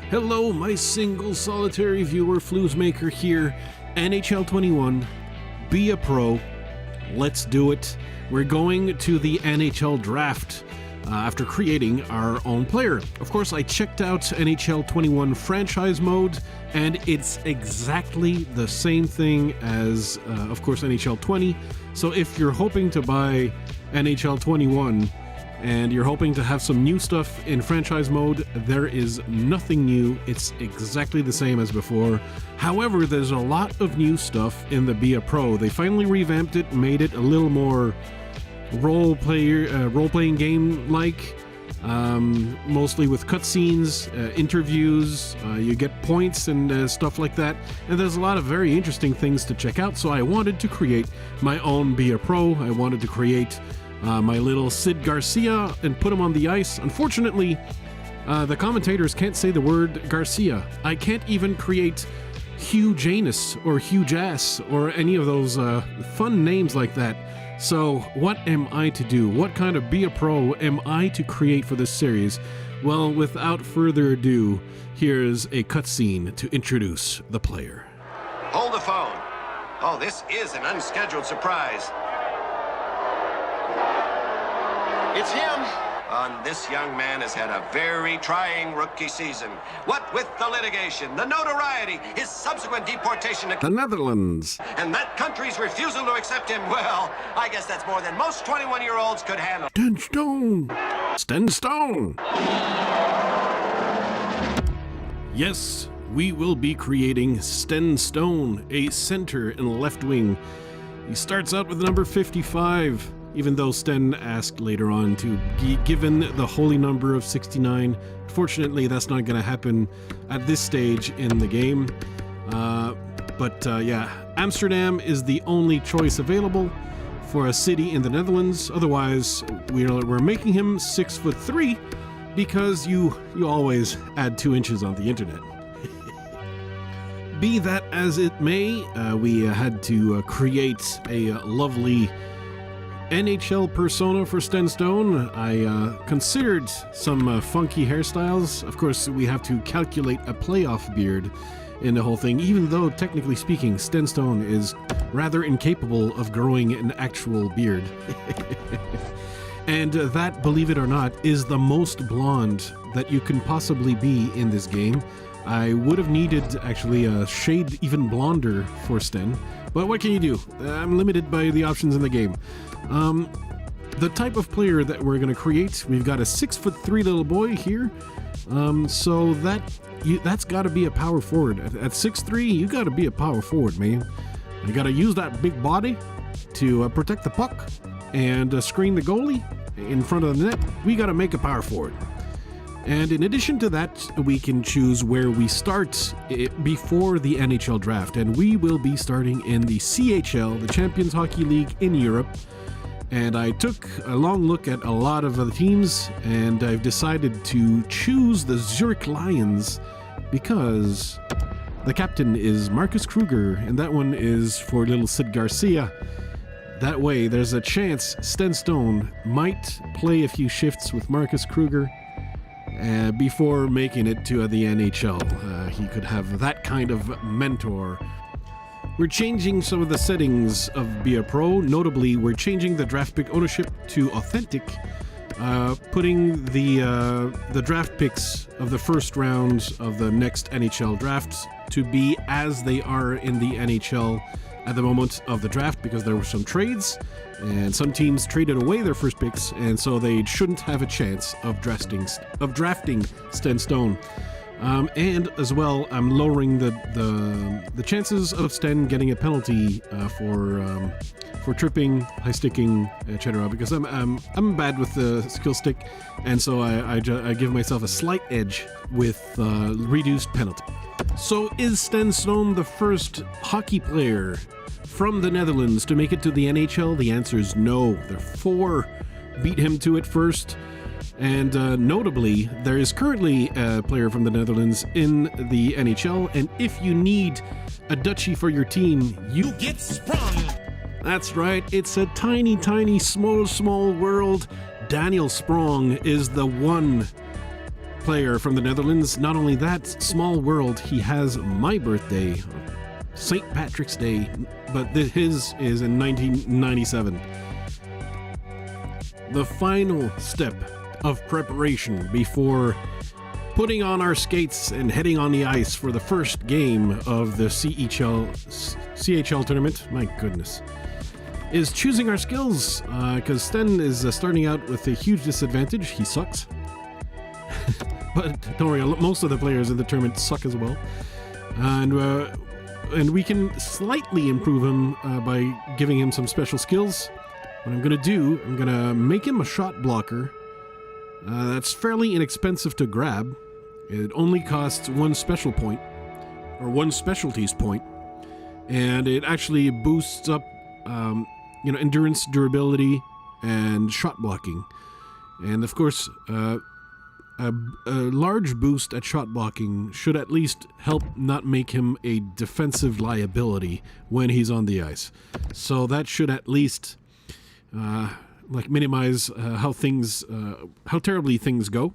Hello, my single solitary viewer, Flouze Maker here. NHL 21, be a pro. Let's do it. We're going to the NHL Draft after creating our own player. Of course, I checked out NHL 21 franchise mode, and it's exactly the same thing as, of course, NHL 20. So if you're hoping to buy NHL 21, and you're hoping to have some new stuff in franchise mode, there is nothing new. It's exactly the same as before. However, there's a lot of new stuff in the Be a Pro. They finally revamped it, made it a little more role-playing game-like, mostly with cutscenes, interviews, you get points and stuff like that. And there's a lot of very interesting things to check out, so I wanted to create my own Be a Pro. I wanted to create my little Sid Garcia and put him on the ice. Unfortunately, the commentators can't say the word Garcia. I can't even create Hugh Janus or Hugh Jass or any of those fun names like that. So what am I to do? What kind of Be a Pro am I to create for this series? Well, without further ado, here's a cutscene to introduce the player. Hold the phone. Oh, this is an unscheduled surprise. It's him. This young man has had a very trying rookie season. What with the litigation, the notoriety, his subsequent deportation to the Netherlands, and that country's refusal to accept him, well, I guess that's more than most 21-year-olds could handle. Sten Stone! Sten Stone! Yes, we will be creating Sten Stone, a center and left wing. He starts out with the number 55. Even though Sten asked later on to be given the holy number of 69. Fortunately, that's not going to happen at this stage in the game. Yeah, Amsterdam is the only choice available for a city in the Netherlands. Otherwise, we're making him 6'3" because you always add 2 inches on the internet. Be that as it may, we had to create a lovely NHL persona for Sten Stone. I considered some funky hairstyles. Of course, we have to calculate a playoff beard in the whole thing, even though, technically speaking, Sten Stone is rather incapable of growing an actual beard. And that, believe it or not, is the most blonde that you can possibly be in this game. I would have needed, actually, a shade even blonder for Sten. But what can you do? I'm limited by the options in the game. The type of player that we're going to create, we've got a 6'3" little boy here. So that's got to be a power forward. At 6'3", you got to be a power forward, man. You got to use that big body to protect the puck and screen the goalie in front of the net. We got to make a power forward. And in addition to that, we can choose where we start before the NHL Draft. And we will be starting in the CHL, the Champions Hockey League in Europe. And I took a long look at a lot of the teams, and I've decided to choose the Zurich Lions because the captain is Marcus Kruger, and that one is for little Sid Garcia. That way, there's a chance Sten Stone might play a few shifts with Marcus Kruger before making it to the NHL. He could have that kind of mentor. We're changing some of the settings of Be a Pro. Notably, we're changing the draft pick ownership to authentic, putting the draft picks of the first round of the next NHL drafts to be as they are in the NHL at the moment of the draft, because there were some trades and some teams traded away their first picks, and so they shouldn't have a chance of drafting Sten Stone. And as well, I'm lowering the chances of Sten getting a penalty for tripping, high sticking, etc. Because I'm bad with the skill stick, and so I give myself a slight edge with reduced penalty. So is Sten Stone the first hockey player from the Netherlands to make it to the NHL? The answer is no. There are 4 beat him to it first. And notably, there is currently a player from the Netherlands in the NHL, and if you need a Dutchie for your team, you get sprung. That's right, it's a tiny, tiny, small world. Daniel Sprong is the one player from the Netherlands. Not only that, small world, he has my birthday, St. Patrick's Day, but his is in 1997. The final step of preparation before putting on our skates and heading on the ice for the first game of the CHL tournament, my goodness, is choosing our skills, because Sten is starting out with a huge disadvantage. He sucks. But don't worry, most of the players in the tournament suck as well. And we can slightly improve him by giving him some special skills. What I'm going to do, I'm going to make him a shot blocker. That's fairly inexpensive to grab. It only costs one special point, or one specialties point, and it actually boosts up endurance, durability, and shot blocking. And of course, a large boost at shot blocking should at least help not make him a defensive liability when he's on the ice. So that should at least minimize how terribly things go.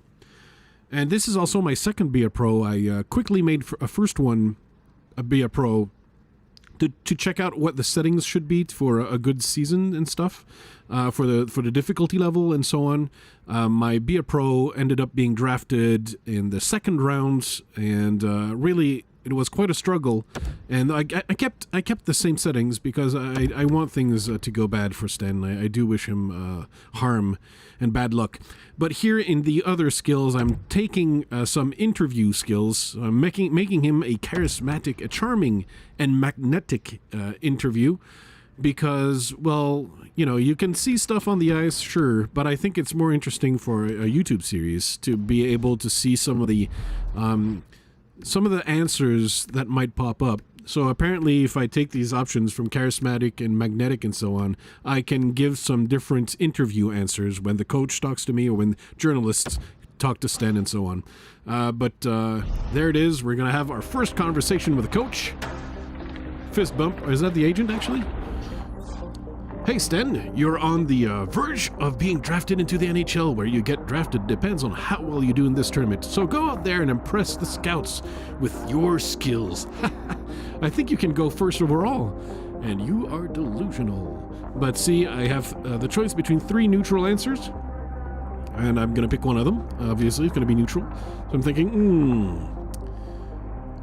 And this is also my second Be a Pro. I quickly made a first one a Be a Pro to check out what the settings should be for a good season and stuff, for the difficulty level and so on. My Be a Pro ended up being drafted in the second round, and really it was quite a struggle. And I kept the same settings because I want things to go bad for Sten. I do wish him harm and bad luck. But here in the other skills, I'm taking some interview skills, making him a charismatic, a charming, and magnetic interview. Because, well, you can see stuff on the ice, sure, but I think it's more interesting for a YouTube series to be able to see some of the answers that might pop up. So apparently, if I take these options from charismatic and magnetic and so on, I can give some different interview answers when the coach talks to me or when journalists talk to Sten and so on. But there it is. We're going to have our first conversation with the coach. Fist bump. Is that the agent, actually? Hey Sten, you're on the verge of being drafted into the NHL. Where you get drafted depends on how well you do in this tournament. So go out there and impress the scouts with your skills. I think you can go first overall. And you are delusional. But see, I have the choice between 3 neutral answers. And I'm going to pick one of them. Obviously, it's going to be neutral. So I'm thinking,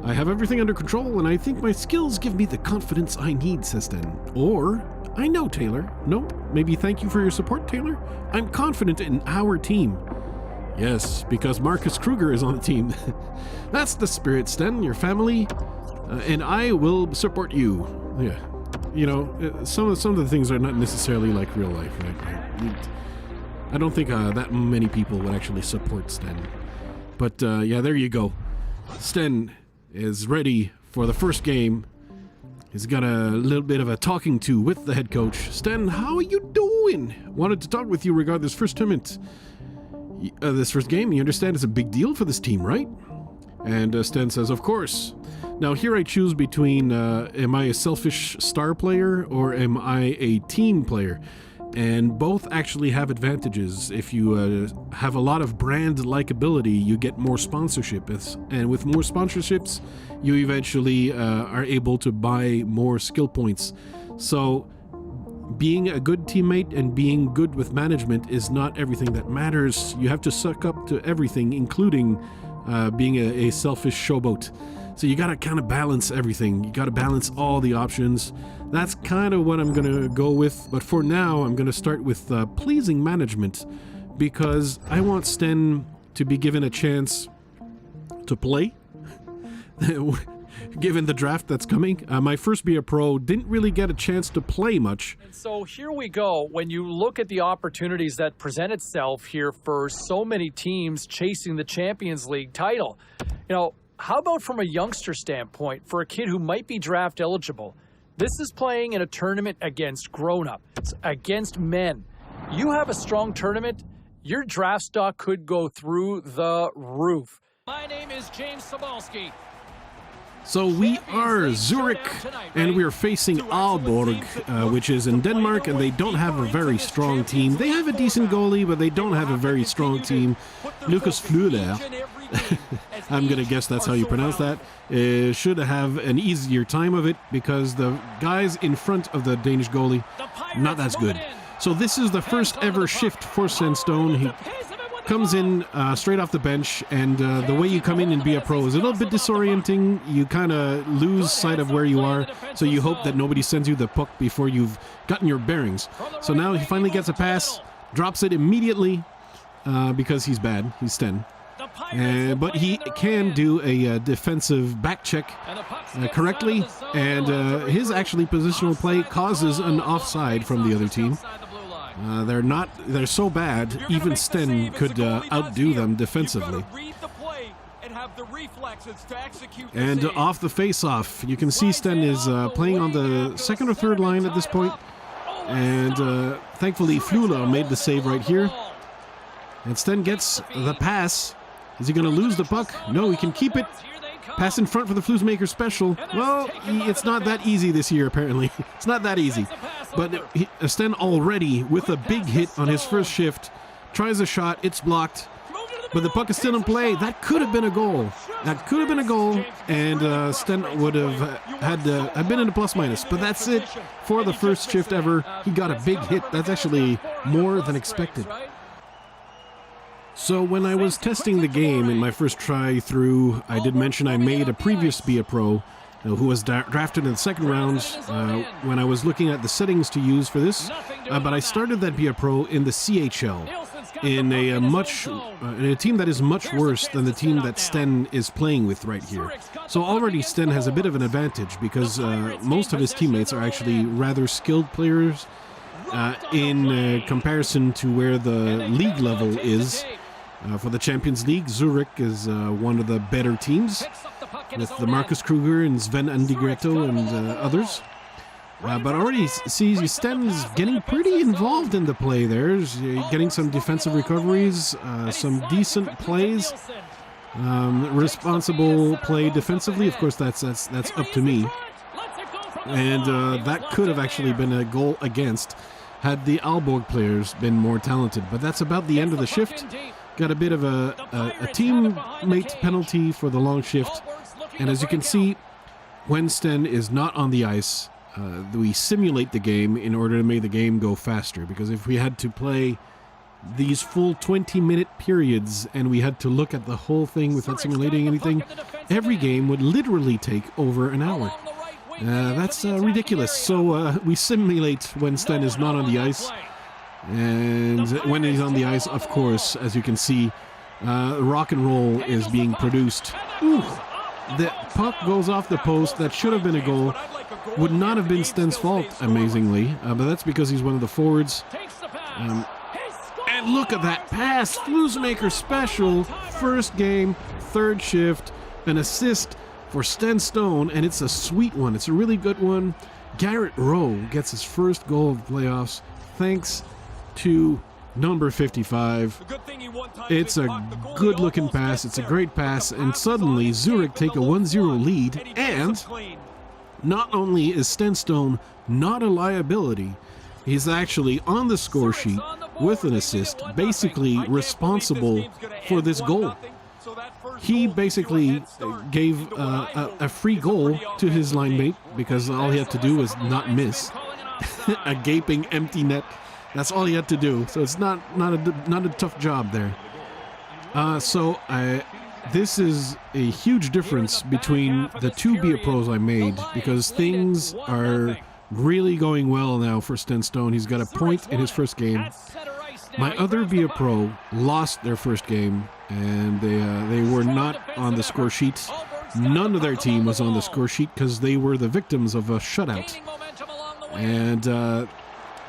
I have everything under control, and I think my skills give me the confidence I need, says Sten. Or, I know, Taylor. No, maybe thank you for your support, Taylor. I'm confident in our team. Yes, because Marcus Kruger is on the team. That's the spirit, Sten, your family, and I will support you. Yeah, some of the things are not necessarily like real life, right? I don't think that many people would actually support Sten. But yeah, there you go. Sten is ready for the first game. He's got a little bit of a talking to with the head coach. Sten, how are you doing? Wanted to talk with you regarding this first tournament. This first game, you understand it's a big deal for this team, right? And Sten says, of course. Now here I choose between, am I a selfish star player or am I a team player? And both actually have advantages. If you have a lot of brand likability, you get more sponsorships. And with more sponsorships, you eventually are able to buy more skill points. So being a good teammate and being good with management is not everything that matters. You have to suck up to everything, including being a selfish showboat. So you gotta kind of balance everything. You gotta balance all the options. That's kind of what I'm gonna go with. But for now, I'm gonna start with pleasing management, because I want Sten to be given a chance to play, given the draft that's coming. My first Be a Pro didn't really get a chance to play much. And so here we go. When you look at the opportunities that present itself here for so many teams chasing the Champions League title, how about from a youngster standpoint, for a kid who might be draft eligible? This is playing in a tournament against grown-ups, against men. You have a strong tournament, your draft stock could go through the roof. My name is James Sobalski. So we are Zurich, and we're facing Aalborg, which is in Denmark, and they don't have a very strong team. They have a decent goalie, but they don't have a very strong team. Lucas Flouze I'm going to guess that's how you pronounce that. Should have an easier time of it because the guys in front of the Danish goalie, not as good. So this is the first ever shift for Sten Stone. He comes in straight off the bench, and the way you come in and be a pro is a little bit disorienting. You kind of lose sight of where you are, so you hope that nobody sends you the puck before you've gotten your bearings. So now he finally gets a pass, drops it immediately because he's bad. He's Sten. But he can do a defensive back check correctly, and his actually positional play causes an offside from the other team. They're so bad, even Sten could outdo them defensively. And off the face-off, you can see Sten is playing on the second or third line at this point. And thankfully, Flouze made the save right here. And Sten gets the pass. Is he going to lose the puck? No, he can keep it. Pass in front for the Flouze Maker special. Well, it's not that easy this year, apparently. It's not that easy. But Sten already, with a big hit on his first shift, tries a shot. It's blocked. But the puck is still in play. That could have been a goal. That could have been a goal. And Sten would have had been in a plus-minus. But that's it for the first shift ever. He got a big hit. That's actually more than expected. So when I was testing the game in my first try through, I did mention I made a previous Be A Pro who was drafted in the second round when I was looking at the settings to use for this. But I started that Be A Pro in the CHL in a team that is much worse than the team that Sten is playing with right here. So already Sten has a bit of an advantage because most of his teammates are actually rather skilled players in comparison to where the league level is. For the Champions League, Zurich is one of the better teams with the Marcus Kruger and Sven Andigretto and others. But already sees Sten is getting pretty involved in the play there. He's getting some defensive recoveries, some decent plays, responsible play defensively. Of course, that's up to me. And that could have actually been a goal against had the Aalborg players been more talented. But that's about the end of the shift. Got a bit of a teammate penalty for the long shift. And as you can see, when Sten is not on the ice, we simulate the game in order to make the game go faster. Because if we had to play these full 20-minute periods and we had to look at the whole thing without simulating anything, every game would literally take over an hour. That's ridiculous. So we simulate when Sten is not on the ice. And when he's on the ice, of course, as you can see, rock and roll is being produced. Ooh, the puck goes off the post. That should have been a goal. Would not have been Sten's fault, amazingly. But that's because he's one of the forwards. And look at that pass. Flouze Maker special. First game, third shift, an assist for Sten Stone. And it's a sweet one. It's a really good one. Garrett Rowe gets his first goal of the playoffs. Thanks to number 55. It's a good-looking pass. It's a great pass. And suddenly, Zurich take a 1-0 lead. And not only is Sten Stone not a liability, he's actually on the score sheet with an assist, basically responsible for this goal. He basically gave a free goal to his line mate because all he had to do was not miss. A gaping empty net. That's all he had to do. So it's not a tough job there. This is a huge difference between the two Be A Pros I made because things are really going well now for Sten Stone. He's got a point in his first game. My other Be A Pro lost their first game and they were not on the score sheet. None of their team was on the score sheet because they were the victims of a shutout. And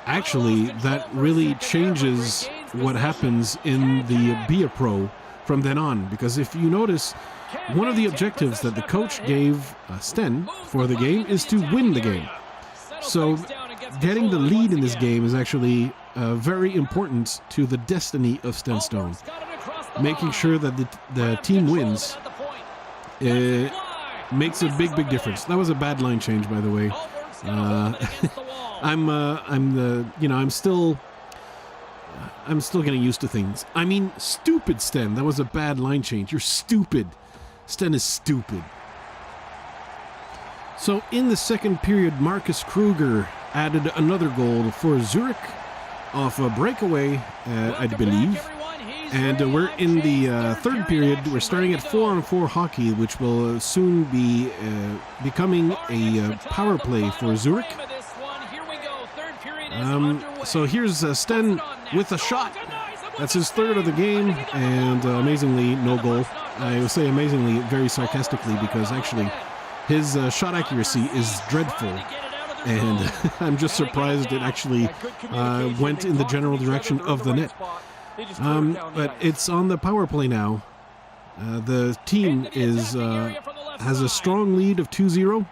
actually, that really changes what happens in the Be A Pro from then on. Because if you notice, one of the objectives that the coach gave Sten for the game is to win the game. So getting the lead in this game is actually very important to the destiny of Sten Stone. Making sure that the team wins makes a big difference. That was a bad line change, by the way. I'm still I'm still getting used to things. I mean, stupid, Sten. That was a bad line change. You're stupid. Sten is stupid. So in the second period, Marcus Kruger added another goal for Zurich off a breakaway, I believe. And we're in the third period. We're starting at 4-on-4 hockey, which will soon be becoming a power play for Zurich. So here's Sten with a shot. That's his third of the game, and amazingly, no goal. I will say amazingly very sarcastically, because actually his shot accuracy is dreadful. And I'm just surprised it actually went in the general direction of the net. But it's on the power play now. The team has a strong lead of 2-0.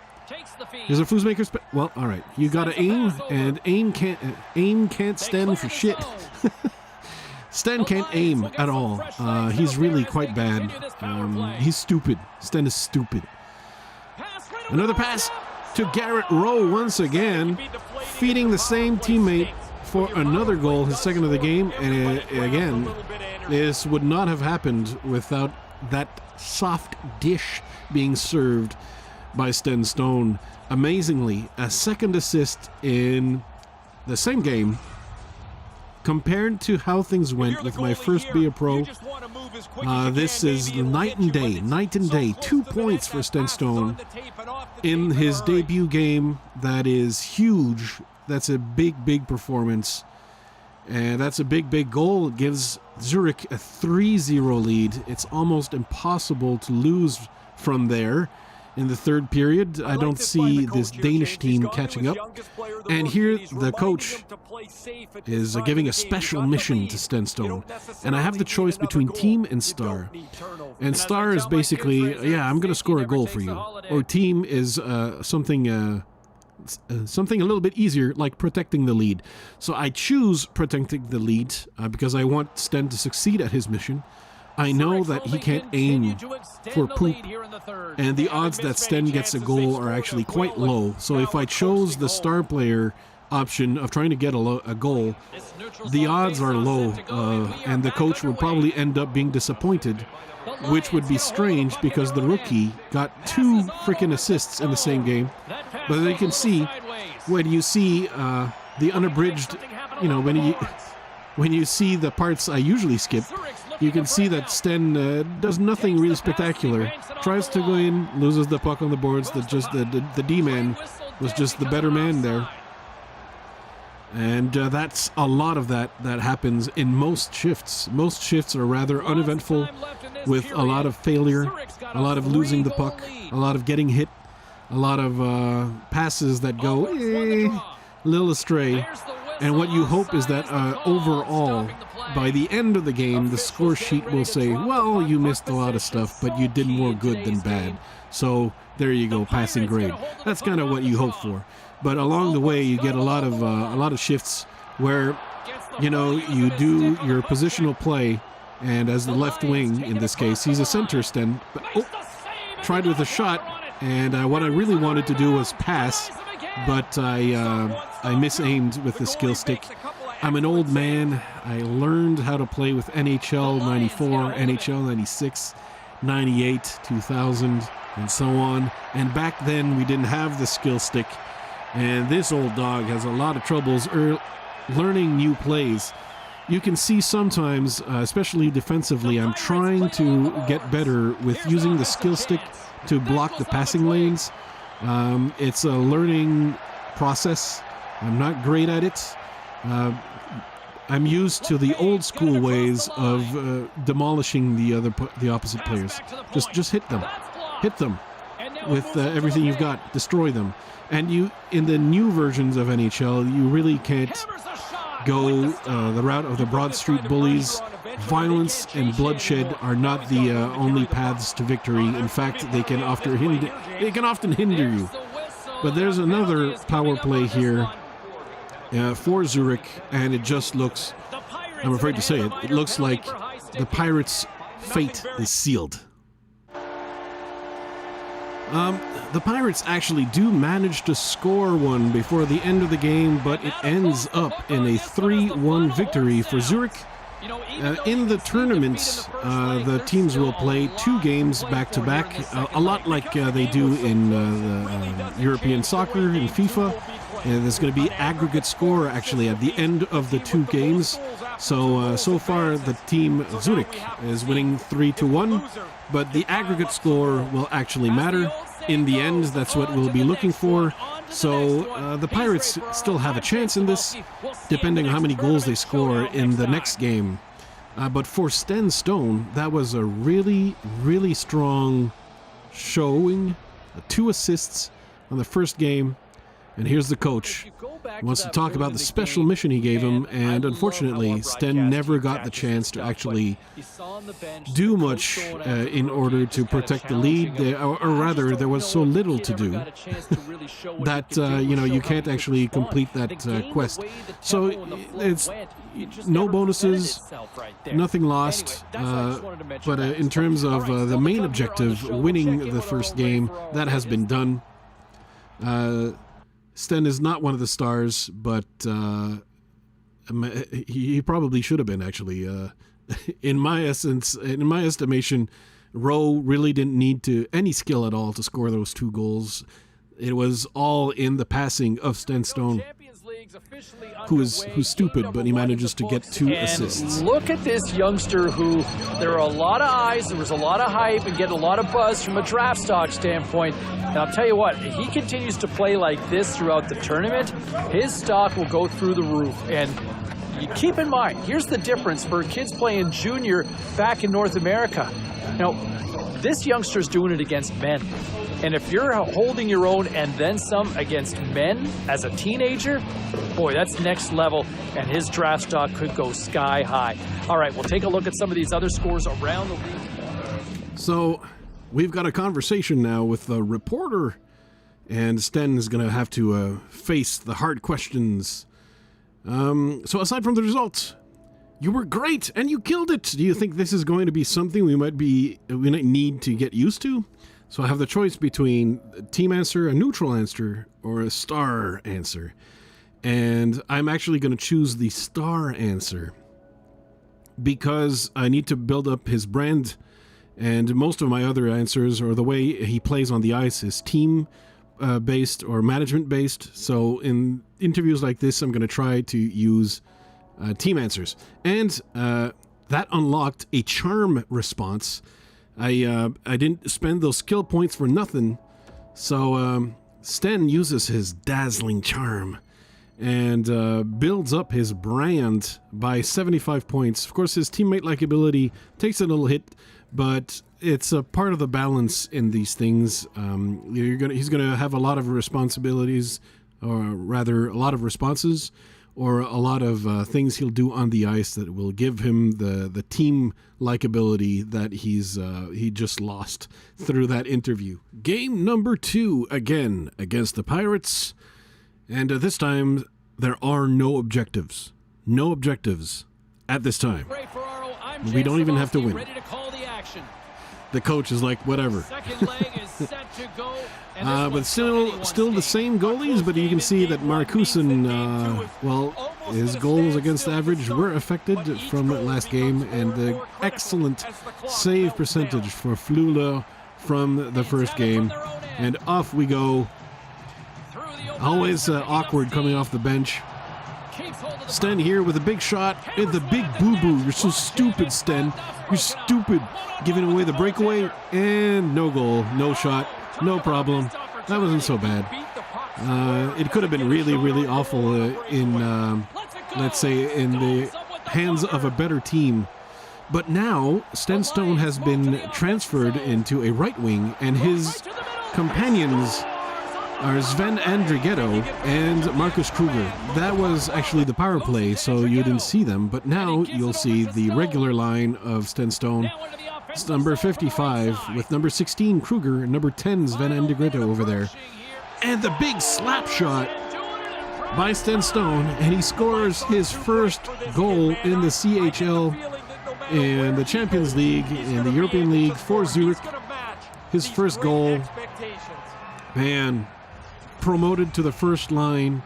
There's a Flouze maker. Well, all right. You got to aim, and aim can't stand for shit. Sten can't aim at all. He's really quite bad. He's stupid. Sten is stupid. Another pass to Garrett Rowe once again, feeding the same teammate for another goal, his second of the game. And again, this would not have happened without that soft dish being served by Sten Stone. Amazingly, a second assist in the same game. Compared to how things went with my first Be a Pro, this is night and day. 2 points for Sten Stone in his debut game. That is huge. That's a big performance. And that's a big goal. It gives Zurich a 3-0 lead. It's almost impossible to lose from there. In the third period, I don't see this Danish team catching up. And here the coach is giving a special mission to Sten Stone. And I have the choice between team and star. And star is basically, yeah, I'm going to score a goal for you. Or team is something a little bit easier, like protecting the lead. So I choose protecting the lead because I want Sten to succeed at his mission. I know that he can't aim for poop, and the odds that Sten gets a goal are actually quite low. So if I chose the star player option of trying to get a goal, the odds are low, and the coach would probably end up being disappointed, which would be strange because the rookie got 2 freaking assists in the same game. But as you can see, when you see the unabridged, you know, when you see the parts I usually skip, you can see that Sten does nothing really spectacular. Tries to go in, loses the puck on the boards. The D-man was just the better man there. And that's a lot of that happens in most shifts. Most shifts are rather uneventful, with a lot of failure, a lot of losing the puck, a lot of getting hit, a lot of passes that go a little astray. And what you hope is that overall, by the end of the game, the score sheet will say, well, you missed a lot of stuff, but you did more good than bad. So there you go, passing grade. That's kind of what you hope for. But along the way, you get a lot of shifts where, you know, you do your positional play, and as the left wing in this case, he's a center, Sten. But, tried with a shot, and what I really wanted to do was pass, but I misaimed with the skill stick. I'm an old man. I learned how to play with NHL 94, NHL 96, 98, 2000, and so on. And back then, we didn't have the skill stick. And this old dog has a lot of troubles learning new plays. You can see sometimes, especially defensively, I'm trying to get better with using the skill stick to block the passing lanes. It's a learning process. I'm not great at it. I'm used to the old school ways of demolishing the opposite players. Just hit them with everything you've got. Destroy them. And you, in the new versions of NHL, you really can't go the route of the Broad Street bullies. Violence and bloodshed are not the only paths to victory. In fact, they can often hinder you. But there's another power play here for Zurich, and it just looks, I'm afraid to say it, it looks like the Pirates' fate is sealed. The Pirates actually do manage to score one before the end of the game, but it ends up in a 3-1 victory for Zurich. In the tournament, the teams will play 2 games back-to-back, a lot like they do in the European soccer in FIFA. There's going to be aggregate score, actually, at the end of the 2 games. So far, the team Zurich is winning 3-1, but the aggregate score will actually matter. In the end, that's what we'll be looking for. So the Pirates still have a chance in this, depending on how many goals they score in the next game. But for Sten Stone, that was a really, really strong showing. 2 assists on the first game. And here's the coach. He wants to talk about the special mission he gave him, and unfortunately, Sten never got the chance to actually do much in order to protect the lead, or rather, there was so little to do that, you can't actually complete that quest. So it's no bonuses, nothing lost, but in terms of the main objective, winning the first game, that has been done. Sten is not one of the stars, but he probably should have been, actually. In my estimation, Rowe really didn't need any skill at all to score those 2 goals. It was all in the passing of Sten Stone, who's stupid, but he manages to get 2 assists. Look at this youngster who, there are a lot of eyes, there was a lot of hype, and getting a lot of buzz from a draft stock standpoint. And I'll tell you what, if he continues to play like this throughout the tournament, his stock will go through the roof. And you keep in mind, here's the difference for kids playing junior back in North America. This youngster's doing it against men. And if you're holding your own and then some against men as a teenager, boy, that's next level, and his draft stock could go sky high. All right, we'll take a look at some of these other scores around the league. So we've got a conversation now with a reporter, and Sten is going to have to face the hard questions. So aside from the results, you were great and you killed it. Do you think this is going to be something we might need to get used to? So I have the choice between a team answer, a neutral answer, or a star answer. And I'm actually going to choose the star answer because I need to build up his brand. And most of my other answers, or the way he plays on the ice, is team-based or management-based. So in interviews like this, I'm going to try to use team answers. And that unlocked a charm response. I didn't spend those skill points for nothing. So Sten uses his dazzling charm and builds up his brand by 75 points. Of course, his teammate likability takes a little hit, but it's a part of the balance in these things. He's gonna have a lot of responsibilities, or rather, a lot of responses, or a lot of things he'll do on the ice that will give him the team likability that he just lost through that interview. Game number 2, again, against the Pirates. And this time, there are no objectives. No objectives at this time. We don't even have to win. The coach is like, whatever. But still the same goalies, but you can see that Markusen, his goals against average were affected from that last game, and the excellent save percentage for Flouze from the first game. And off we go. Always awkward coming off the bench. Sten here with a big shot and the big boo-boo. You're so stupid, Sten. You're stupid. Giving away the breakaway, and no goal, no shot, no problem. That wasn't so bad. It could have been really, really awful let's say, in the hands of a better team. But now, Sten Stone has been transferred into a right wing, and his companions are Sven Andrighetto and Marcus Kruger. That was actually the power play, so you didn't see them, but now you'll see the regular line of Sten Stone. It's number 55 with number 16 Kruger and number 10 Sven Andrighetto over there. And the big slap shot by Sten Stone, and he scores his first goal in the CHL, in the Champions League, in the European League for Zurich. his first goal. Man, promoted to the first line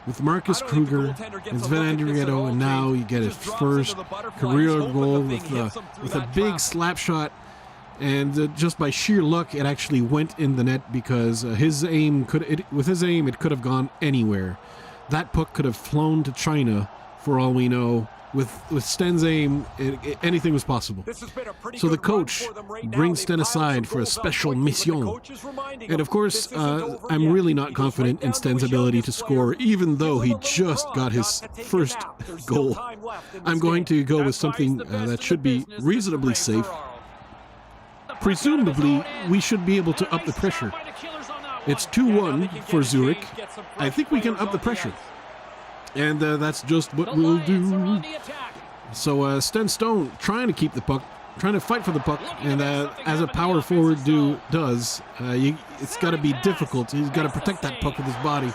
with Marcus Kruger and Sven Andrighetto, and now you get his first career goal with a big slap shot. And just by sheer luck, it actually went in the net because with his aim, it could have gone anywhere. That puck could have flown to China, for all we know. With Sten's aim, anything was possible. So the coach brings Sten aside for a special mission. And of course, I'm really not confident in Sten's ability to score, even though he just got his first goal. I'm going to go with something that should be reasonably safe. Presumably, we should be able to up the pressure. It's 2-1 for Zurich. I think we can up the pressure. And that's just what we'll do. So Sten Stone trying to keep the puck, trying to fight for the puck, and as a power forward does, it's got to be difficult. He's got to protect that puck with his body.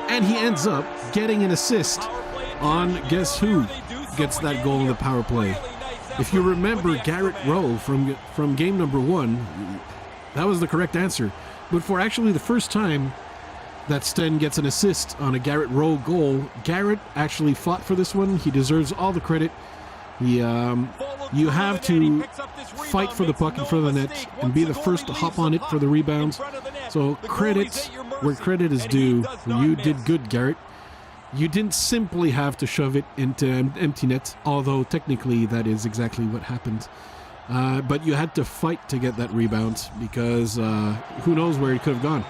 And he ends up getting an assist on, guess who gets that goal in the power play. If you remember Garrett Rowe from game number 1, that was the correct answer. But for actually the first time that Sten gets an assist on a Garrett Rowe goal, Garrett actually fought for this one. He deserves all the credit. You have to fight for the puck in front of the net and be the first to hop on it for the rebounds. So credit where credit is due. You did good, Garrett. You didn't simply have to shove it into empty net, although technically that is exactly what happened. But you had to fight to get that rebound because who knows where it could have gone.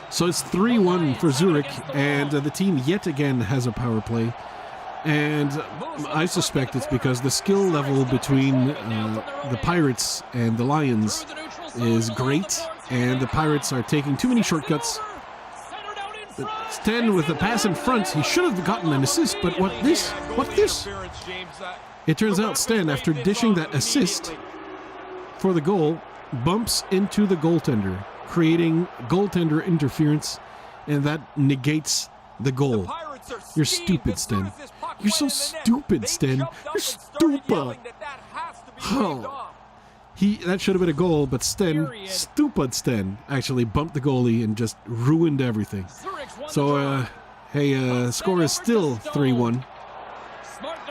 So it's 3-1 for Zurich, and the team yet again has a power play. And I suspect it's because the skill level between the Pirates and the Lions is great, and the Pirates are taking too many shortcuts. Sten with the pass in front, he should have gotten an assist, but what this? It turns out Sten, after dishing that assist for the goal, bumps into the goaltender, creating goaltender interference, and that negates the goal. You're stupid, Sten. You're so stupid, Sten. You're stupid. Oh. That should have been a goal, but Sten, stupid Sten, actually bumped the goalie and just ruined everything. So, score is still 3-1.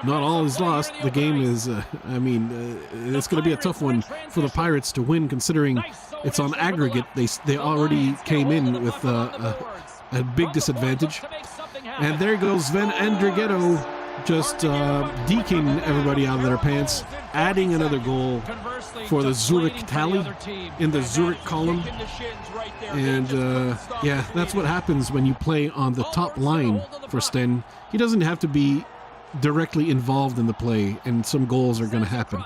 Not all is lost. The game is, it's going to be a tough one for the Pirates to win, considering it's on aggregate. They already came in with a big disadvantage. And there goes Sven Andrighetto, just deking everybody out of their pants, adding another goal for the Zurich tally in the Zurich column. And that's what happens when you play on the top line for Sten. He doesn't have to be directly involved in the play, and some goals are going to happen.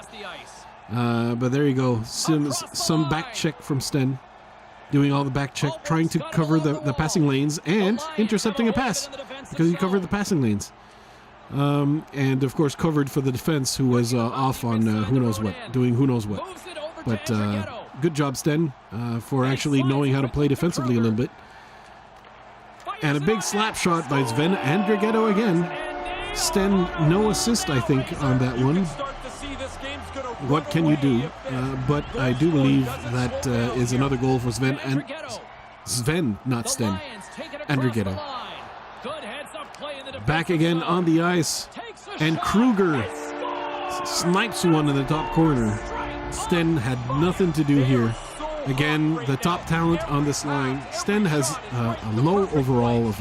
But there you go. Some back check from Sten. Doing all the back check, trying to cover the passing lanes and intercepting a pass because he covered the passing lanes. And of course covered for the defense, who was off on who knows what, doing who knows what. But good job, Sten, for actually knowing how to play defensively a little bit. And a big slap shot by Sven Andrighetto again. Sten, no assist, I think, on that one. What can you do? But I do believe that is another goal for Sven, not Sten, Andrighetto. Back again on the ice, and Kruger snipes one in the top corner. Sten had nothing to do here. Again, the top talent on this line. Sten has a low overall of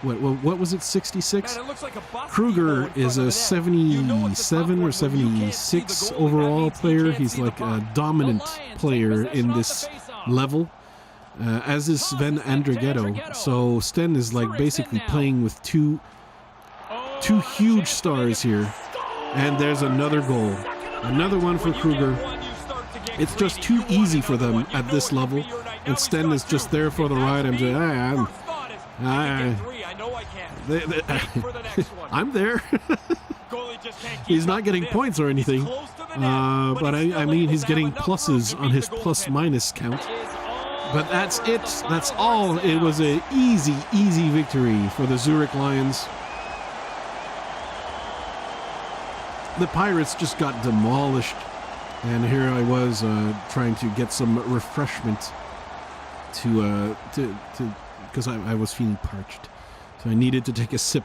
what was it, 66? Kruger is a 77 or 76 overall player. He's like a dominant player in this level, as is Sven Andrighetto. So Sten is like basically playing with two huge stars here. And there's another goal. Another one for Kruger. It's just too easy for them at this level. And Sten is just there for the ride. I'm there. He's not getting points or anything, but I mean he's getting pluses on his plus-minus count. But that's it. That's all. It was an easy victory for the Zurich Lions. The Pirates just got demolished. And here I was trying to get some refreshment to because I was feeling parched, so I needed to take a sip.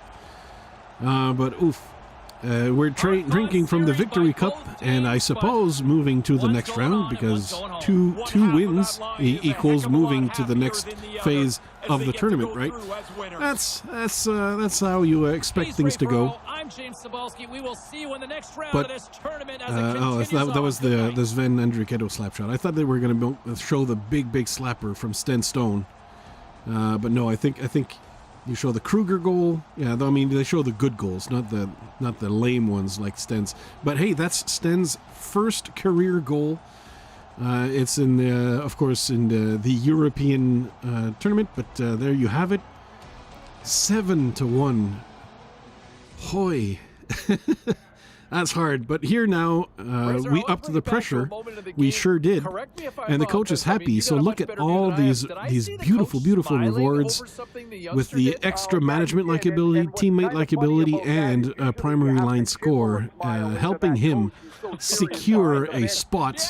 But oof, we're drinking from the Victory Cup, and I suppose moving to the next round, because two wins equals moving to the next phase of the tournament, right? That's how you expect things to go. We will see you in the next round But of this tournament as it that was the Sven Andriketto slap shot. I thought they were going to show the big slapper from Sten Stone, but no. I think you show the Kruger goal. Yeah, I mean they show the good goals, not the lame ones like Sten's. But hey, that's Sten's first career goal. It's in of course in the European tournament, but there you have it, 7-1. Hoy. That's hard, but here now, we upped the pressure. We sure did, and the coach is happy. So look at all these beautiful rewards with the extra management likability, teammate likability, and primary line score, helping him secure a spot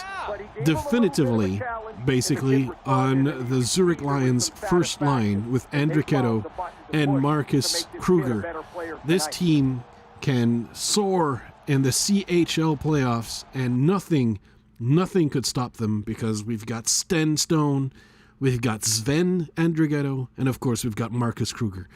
definitively, basically, on the Zurich Lions' first line with Andriketto and Marcus Kruger. This team can soar in the CHL playoffs, and nothing could stop them, because we've got Sten Stone, we've got Sven Andriketto, and of course we've got Marcus Kruger.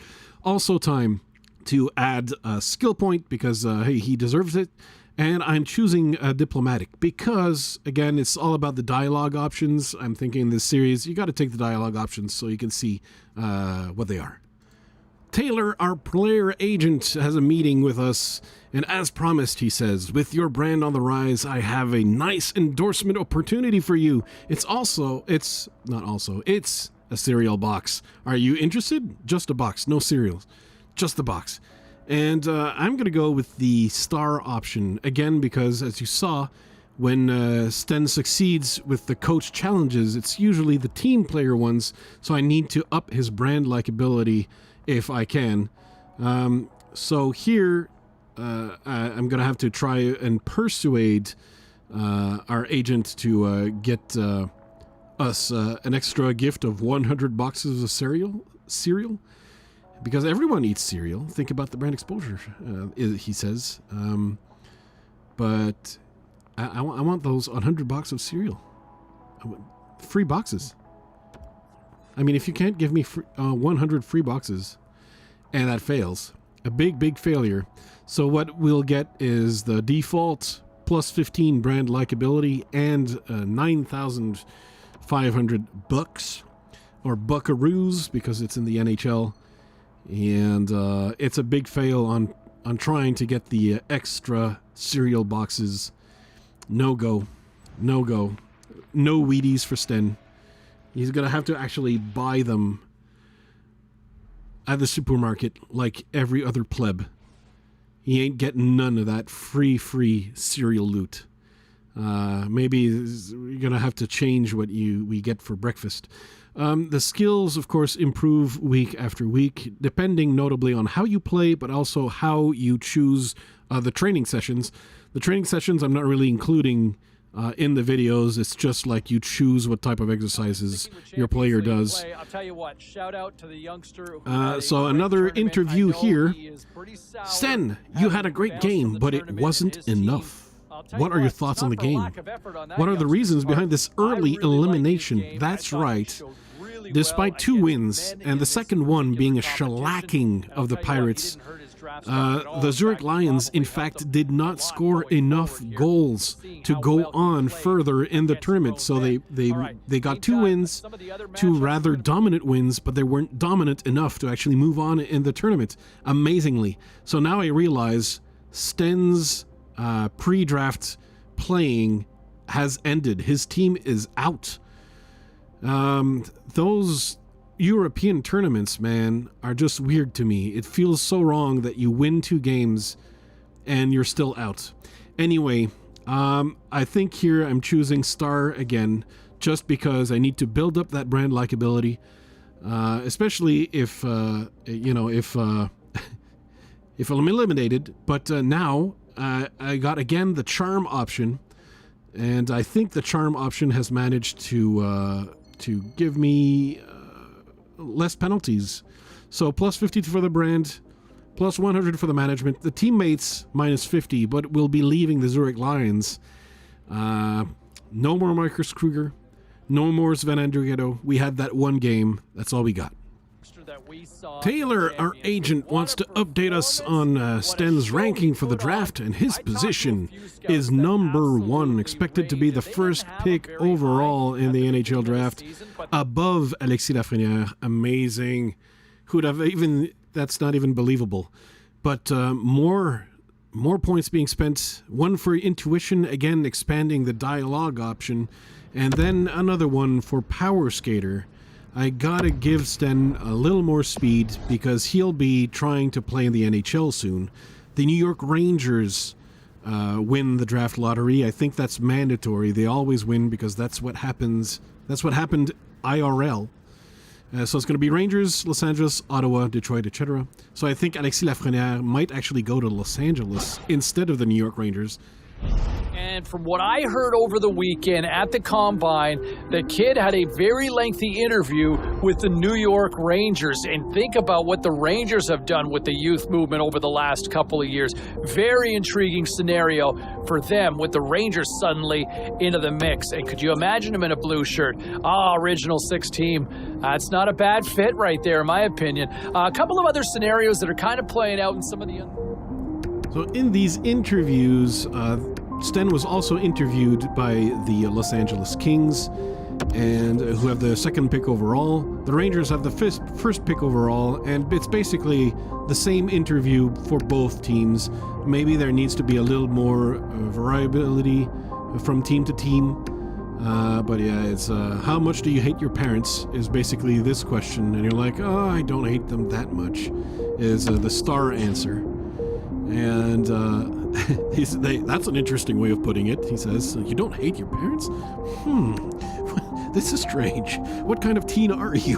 Also time to add a skill point, because hey, he deserves it. And I'm choosing diplomatic because, again, it's all about the dialogue options. I'm thinking in this series, you got to take the dialogue options so you can see what they are. Taylor, our player agent, has a meeting with us, and as promised, he says, with your brand on the rise, I have a nice endorsement opportunity for you. It's a cereal box. Are you interested? Just a box, no cereals, just the box. And I'm going to go with the star option, again, because as you saw, when Sten succeeds with the coach challenges, it's usually the team player ones, so I need to up his brand likability if I can. So here, I'm going to have to try and persuade our agent to get us an extra gift of 100 boxes of cereal. Because everyone eats cereal. Think about the brand exposure, he says. But I want those 100 boxes of cereal. Free boxes. I mean, if you can't give me 100 free boxes, and that fails, a big failure. So what we'll get is the default plus 15 brand likability and 9,500 bucks, or buckaroos, because it's in the NHL. And it's a big fail on trying to get the extra cereal boxes. No go. No Wheaties for Sten. He's going to have to actually buy them at the supermarket like every other pleb. He ain't getting none of that free cereal loot. Maybe you're going to have to change what we get for breakfast. The skills, of course, improve week after week, depending notably on how you play, but also how you choose the training sessions. The training sessions I'm not really including in the videos. It's just like you choose what type of exercises your player does. I'll tell you what, shout out to the youngster. So another interview here. Sten, you had a great game, but it wasn't enough. What are your thoughts on the game? What are the reasons behind this early elimination? That's right. Despite 2 wins, and the second one being a shellacking of the Pirates, the Zurich Lions, in fact, did not score enough goals to go on further in the tournament. So they got 2 wins, 2 rather dominant wins, but they weren't dominant enough to actually move on in the tournament, amazingly. So now I realize Sten's pre-draft playing has ended. His team is out. Those European tournaments, man, are just weird to me. It feels so wrong that you win 2 games and you're still out. Anyway, I think here I'm choosing star again, just because I need to build up that brand likability, especially if if I'm eliminated. But now I got again the charm option. And I think the charm option has managed to give me less penalties. So plus 50 for the brand, plus 100 for the management. The teammates minus 50, but will be leaving the Zurich Lions. No more Marcus Kruger. No more Sven Andrighetto. We had that one game. That's all we got. Taylor, our agent, wants to update us on Sten's ranking for the draft, and his position is number 1, expected to be the first pick overall in the NHL Draft, above Alexis Lafrenière. Amazing. Who'd have even... That's not even believable. But more points being spent. One for intuition, again expanding the dialogue option, and then another one for power skater. I gotta give Sten a little more speed because he'll be trying to play in the NHL soon. The New York Rangers win the draft lottery. I think that's mandatory. They always win because that's what happens. That's what happened IRL. So it's going to be Rangers, Los Angeles, Ottawa, Detroit, etc. So I think Alexis Lafrenière might actually go to Los Angeles instead of the New York Rangers. And from what I heard over the weekend at the Combine, the kid had a very lengthy interview with the New York Rangers. And think about what the Rangers have done with the youth movement over the last couple of years. Very intriguing scenario for them with the Rangers suddenly into the mix. And could you imagine him in a blue shirt? Original 6 team. That's not a bad fit right there, in my opinion. A couple of other scenarios that are kind of playing out in some of the... So in these interviews, Sten was also interviewed by the Los Angeles Kings, and who have the 2nd pick overall. The Rangers have the first pick overall, and it's basically the same interview for both teams. Maybe there needs to be a little more variability from team to team. But yeah, it's how much do you hate your parents is basically this question, and you're like, oh, I don't hate them that much, is the star answer. And that's an interesting way of putting it. He says, you don't hate your parents? This is strange. What kind of teen are you?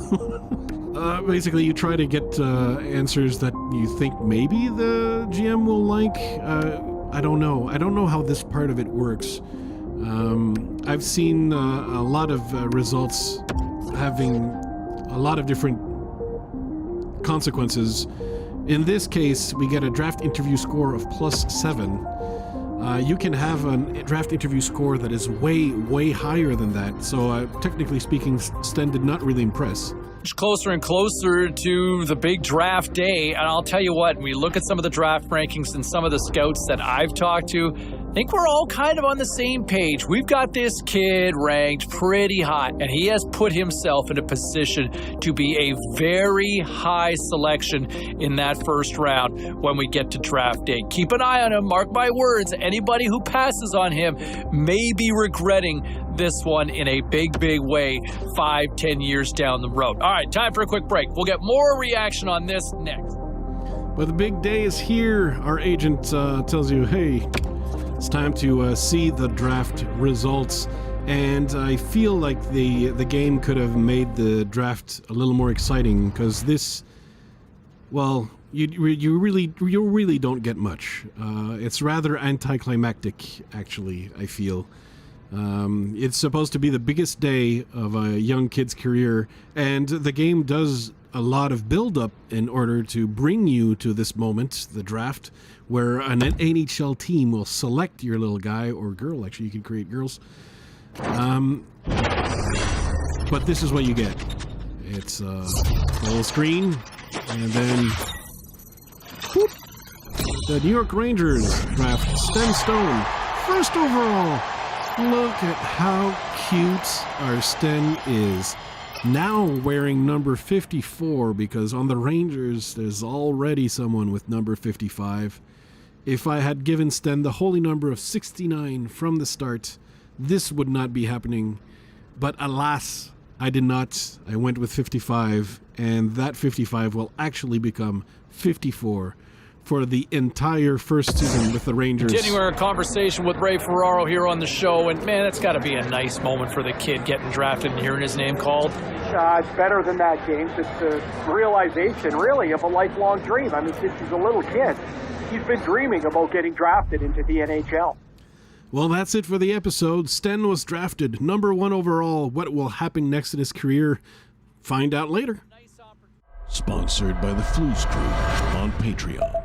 Basically, you try to get answers that you think maybe the GM will like. I don't know. I don't know how this part of it works. I've seen a lot of results having a lot of different consequences. In this case, we get a draft interview score of +7. You can have a draft interview score that is way, way higher than that. So technically speaking, Sten did not really impress. Closer and closer to the big draft day, and I'll tell you what, when we look at some of the draft rankings and some of the scouts that I've talked to, I think we're all kind of on the same page. We've got this kid ranked pretty high, and he has put himself in a position to be a very high selection in that first round when we get to draft day. Keep an eye on him, mark my words. Anybody who passes on him may be regretting this one in a big, big way 5-10 years down the road. All right, time for a quick break. We'll get more reaction on this next. But the big day is here. Our agent tells you, hey, it's time to see the draft results. And I feel like the game could have made the draft a little more exciting because this, well, you really don't get much. It's rather anticlimactic, actually, I feel. It's supposed to be the biggest day of a young kid's career, and the game does a lot of build-up in order to bring you to this moment, the draft, where an NHL team will select your little guy or girl. Actually, you can create girls. But this is what you get. It's a little screen, and then whoop, the New York Rangers draft Sten Stone, first overall. Look at how cute our Sten is. Now wearing number 54, because on the Rangers there's already someone with number 55. If I had given Sten the holy number of 69 from the start, this would not be happening. But alas, I did not. I went with 55, and that 55 will actually become 54 for the entire first season with the Rangers. Continuing our conversation with Ray Ferraro here on the show, and man, that's got to be a nice moment for the kid getting drafted and hearing his name called. It's better than that, James. It's a realization, really, of a lifelong dream. I mean, since he's a little kid, he's been dreaming about getting drafted into the NHL. Well, that's it for the episode. Sten was drafted number 1 overall. What will happen next in his career? Find out later. Sponsored by the Flouze Crew on Patreon.